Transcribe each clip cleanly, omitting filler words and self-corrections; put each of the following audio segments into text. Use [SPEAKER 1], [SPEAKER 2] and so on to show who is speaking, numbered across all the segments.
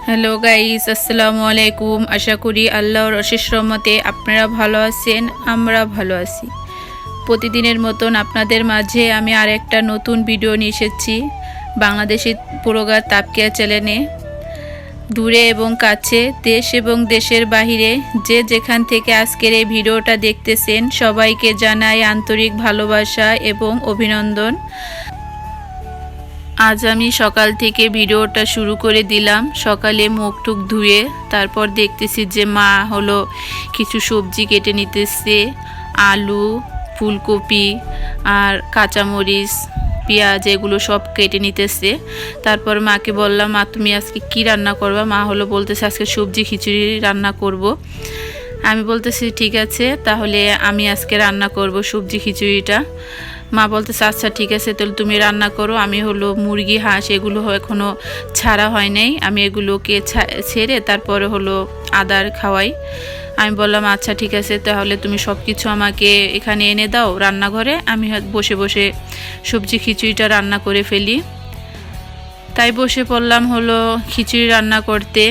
[SPEAKER 1] Hello guys, আসসালামু আলাইকুম। আশা করি আল্লাহর অশেষ রহমতে আপনারা ভালো আছেন, আমরা ভালো আছি। প্রতিদিনের মতন আপনাদের মাঝে আমি আরেকটা নতুন ভিডিও নিয়ে এসেছি বাংলাদেশি পুরোগার তাপকিয়া চ্যানেলে। দূরে এবং কাছে, দেশ এবং দেশের বাহিরে যে যেখান থেকে আজকের এই ভিডিওটা দেখতেছেন সবাইকে জানাই আন্তরিক ভালোবাসা এবং অভিনন্দন। আজ আমি সকাল থেকে ভিডিওটা শুরু করে দিলাম। সকালে মুখ টুক ধুয়ে তারপর দেখতেছি যে মা হলো কিছু সবজি কেটে নিতেছে, আলু, ফুলকপি আর কাঁচামরিচ, পেঁয়াজ, এগুলো সব কেটে নিতেছে। তারপর মাকে বললাম, মা তুমি আজকে কি রান্না করবা? মা হলো বলতেছে আজকে সবজি খিচুড়ি রান্না করব। আমি বলতেছি ঠিক আছে, তাহলে আমি আজকে রান্না করব সবজি খিচুড়িটা। মা বলতেছে আচ্ছা ঠিক আছে, তাহলে তুমি রান্না করো। আমি হলো মুরগি, হাঁস এগুলো এখনও ছাড়া হয় নাই, আমি এগুলোকে ছেড়ে তারপরে হলো আদার খাওয়াই। আমি বললাম আচ্ছা ঠিক আছে, তাহলে তুমি সব কিছু আমাকে এখানে এনে দাও রান্নাঘরে, আমি বসে বসে সবজি খিচুড়িটা রান্না করে ফেলি। তাই বসে পড়লাম হলো খিচুড়ি রান্না করতে।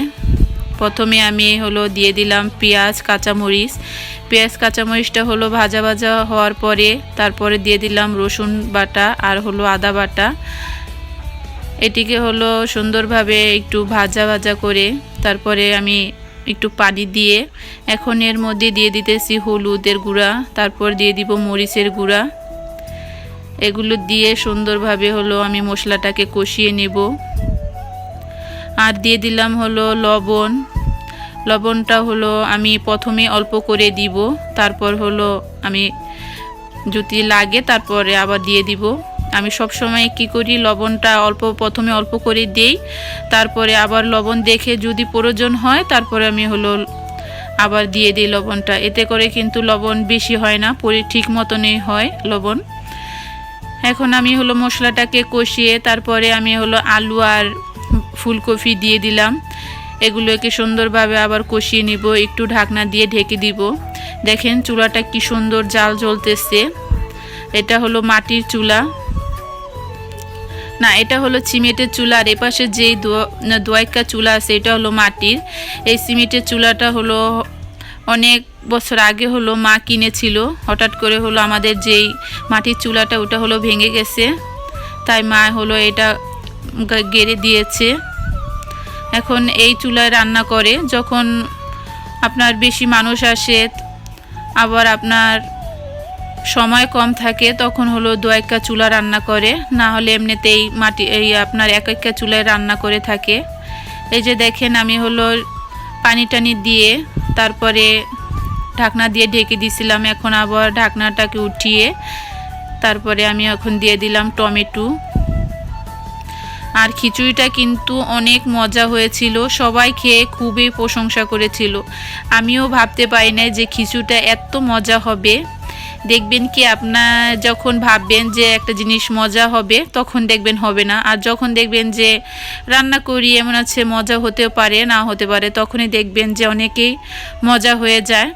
[SPEAKER 1] প্রথমে আমি হলো দিয়ে দিলাম পেঁয়াজ কাঁচামরিচটা হলো ভাজা ভাজা হওয়ার পরে তারপরে দিয়ে দিলাম রসুন বাটা আর হলো আদা বাটা। এটিকে হলো সুন্দরভাবে একটু ভাজা ভাজা করে তারপরে আমি একটু পানি দিয়ে এখন এর মধ্যে দিয়ে দিতেছি হলুদের গুঁড়া, তারপর দিয়ে দিব মরিচের গুঁড়া। এগুলো দিয়ে সুন্দরভাবে হলো আমি মশলাটাকে কষিয়ে নেব। আর দিয়ে দিলাম হলো লবণটা হলো আমি প্রথমে অল্প করে দিব, তারপর হলো আমি যদি লাগে তারপরে আবার দিয়ে দিব। আমি সব সময় কি করি, লবণটা প্রথমে অল্প করে দেই, তারপরে আবার লবণ দেখে যদি প্রয়োজন হয় তারপরে আমি হলো আবার দিয়ে দিই লবণটা। এতে করে কিন্তু লবণ বেশি হয় না, ঠিক মতনই হয় লবণ। এখন আমি হলো মশলাটাকে কষিয়ে তারপরে আমি হলো আলু আর ফুলকপি দিয়ে দিলাম। এগুলোকে সুন্দরভাবে আবার কষিয়ে নিব, একটু ঢাকনা দিয়ে ঢেকে দিব। দেখেন চুলাটা কি সুন্দর জাল জ্বলতেছে। এটা হলো মাটির চুলা না, এটা হলো সিমেন্টের চুলা। আর এপাশে যেই দোয়াইকা চুলা আছে এটা হলো মাটির। এই সিমেন্টের চুলাটা হলো অনেক বছর আগে হলো মা কিনেছিল, হঠাৎ করে হলো আমাদের যেই মাটির চুলাটা ওটা হলো ভেঙে গেছে, তাই মা হলো এটা গেড়ে দিয়েছে। এখন এই চুলায় রান্না করে যখন আপনার বেশি মানুষ আসে আবার আপনার সময় কম থাকে তখন হলো দোয়াইকা চুলা রান্না করে, না হলে এমনিতেই আপনার এক চুলায় রান্না করে থাকে। এই যে দেখেন আমি হলো পানি টানি দিয়ে তারপরে ঢাকনা দিয়ে ঢেকে দিয়েছিলাম। এখন আবার ঢাকনাটাকে উঠিয়ে তারপরে আমি এখন দিয়ে দিলাম টমেটো। আর খিচুড়িটা কিন্তু অনেক মজা হয়েছিল, সবাই খেয়ে খুবই প্রশংসা করেছিল। আমিও ভাবতে পারি না যে খিচুড়িটা এত মজা হবে। দেখবেন কি আপনার যখন ভাববেন যে একটা জিনিস মজা হবে তখন দেখবেন হবে না, আর যখন দেখবেন যে রান্না করি এমন আছে মজা হতেও পারে না হতে পারে, তখনই দেখবেন যে অনেকেই মজা হয়ে যায়।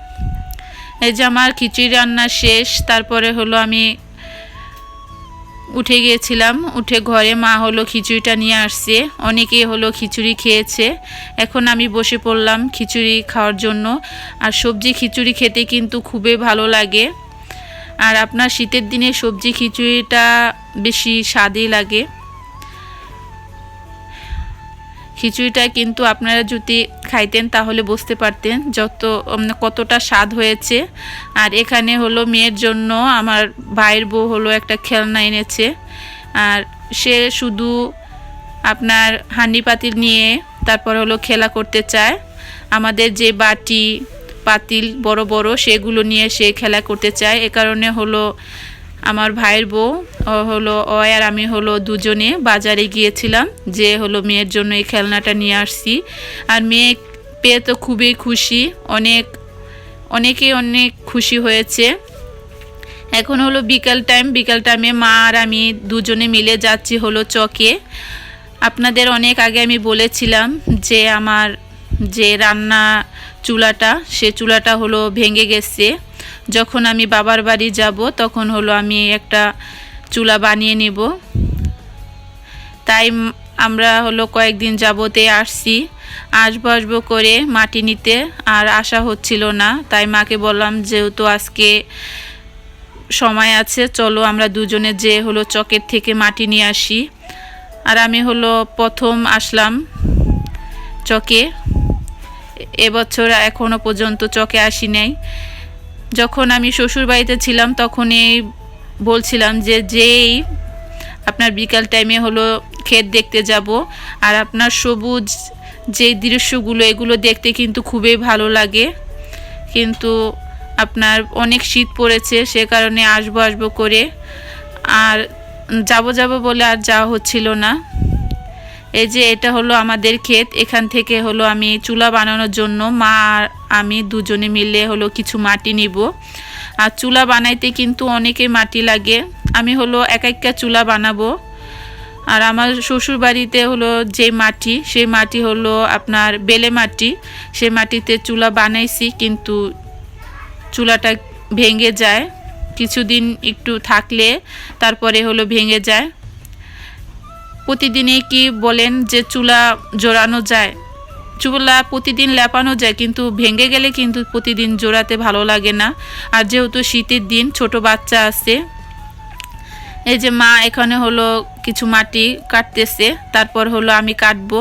[SPEAKER 1] এই যে আমার খিচুড়ি রান্না শেষ, তারপরে হলো আমি উঠে গিয়েছিলাম, উঠে ঘরে মা হলো খিচুড়িটা নিয়ে আসছে, অনেকেই হলো খিচুড়ি খেয়েছে। এখন আমি বসে পড়লাম খিচুড়ি খাওয়ার জন্য। আর সবজি খিচুড়ি খেতে কিন্তু খুবই ভালো লাগে। আর আপনার শীতের দিনে সবজি খিচুড়িটা বেশি স্বাদই লাগে। খিচুড়িটা কিন্তু আপনারা যদি খাইতেন তাহলে বুঝতে পারতেন কতটা স্বাদ হয়েছে। আর এখানে হলো মেয়ের জন্য আমার ভাইয়ের বউ হলো একটা খেলনা এনেছে, আর সে শুধু আপনার হাঁড়ি পাতিল নিয়ে তারপর হলো খেলা করতে চায়। আমাদের যে বাটি পাতিল বড় বড় সেগুলো নিয়ে সে খেলা করতে চায়। এ কারণে হলো আমার ভাইয়ের বউ হলো আর আমি হলো দুজনে বাজারে গিয়েছিলাম, যে হলো মেয়ের জন্য এই খেলনাটা নিয়ে আসছি। আর মেয়ে পেয়ে তো খুবই খুশি, অনেক খুশি হয়েছে। এখন হলো বিকাল টাইমে মা আর আমি দুজনে মিলে যাচ্ছি হলো চকে। আপনাদের অনেক আগে আমি বলেছিলাম যে আমার যে রান্না চুলাটা সে চুলাটা হলো ভেঙে গেছে। যখন আমি বাবার বাড়ি যাব তখন হলো আমি একটা চুলা বানিয়ে নেব, তাই আমরা হলো কয়েকদিন যাবতে আসছি। আসবো আসবো করে মাটি নিতে, আর আসা হচ্ছিল না। তাই মাকে বললাম যেহেতু আজকে সময় আছে, চলো আমরা দুজনে যে হলো চকের থেকে মাটি নিয়ে আসি। আর আমি হলো প্রথম আসলাম চকে, এবছর এখনও পর্যন্ত চকে আসি নাই। যখন আমি শ্বশুর বাড়িতে ছিলাম তখনই বলছিলাম যে যেই আপনার বিকাল টাইমে হলো ক্ষেত দেখতে যাব, আর আপনার সবুজ যে দৃশ্যগুলো এগুলো দেখতে কিন্তু খুবই ভালো লাগে। কিন্তু আপনার অনেক শীত পড়েছে, সে কারণে আসবো আসবো করে আর যাব বলে আর যাওয়া হচ্ছিল না। এই যে এটা হলো আমাদের ক্ষেত, এখান থেকে হলো আমি চুলা বানানোর জন্য মা আর আমি দুজনে মিলে হলো কিছু মাটি নিব। আর চুলা বানাইতে কিন্তু অনেকে মাটি লাগে, আমি হলো এক একটা চুলা বানাবো। আর আমার শ্বশুর বাড়িতে হলো যে মাটি, সেই মাটি হলো আপনার বেলে মাটি, সেই মাটিতে চুলা বানাইছি, কিন্তু চুলাটা ভেঙে যায় কিছুদিন একটু থাকলে, তারপরে হলো ভেঙে যায়। প্রতিদিনই কি বলেন যে চুলা জোড়ানো যায়, চুলা প্রতিদিন লেপানো যায়, কিন্তু ভেঙে গেলে কিন্তু প্রতিদিন জোড়াতে ভালো লাগে না। আর যেহেতু শীতের দিন, ছোট বাচ্চা আছে, এই যে মা এখানে হলো কিছু মাটি কাটতেছে, তারপর হলো আমি কাটবো।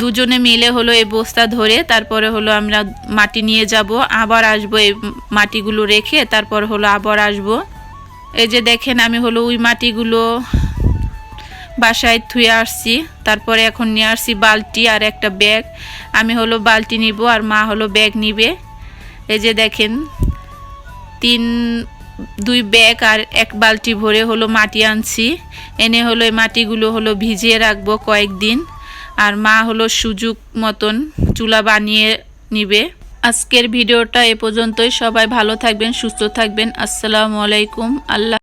[SPEAKER 1] দুজনে মিলে হলো এই বস্তা ধরে তারপরে হলো আমরা মাটি নিয়ে যাব, আবার আসবো এই মাটিগুলো রেখে, তারপর হলো আবার আসবো। এই যে দেখেন আমি হলো ওই মাটিগুলো বাসায় থুয়ে আসছি, তারপরে এখন নিয়ে আসছি বালতি আর একটা ব্যাগ। আমি হলো বালতি নিব আর মা হলো ব্যাগ নিবে। এই যে দেখেন দুই ব্যাগ আর এক বালতি ভরে হলো মাটি আনছি, এনে হলো এই মাটিগুলো হলো ভিজিয়ে রাখবো কয়েকদিন। আর মা হলো সুযোগ মতন চুলা বানিয়ে নিবে। আজকের ভিডিওটা এ পর্যন্তই। সবাই ভালো থাকবেন, সুস্থ থাকবেন। আসসালামু আলাইকুম। আল্লাহ।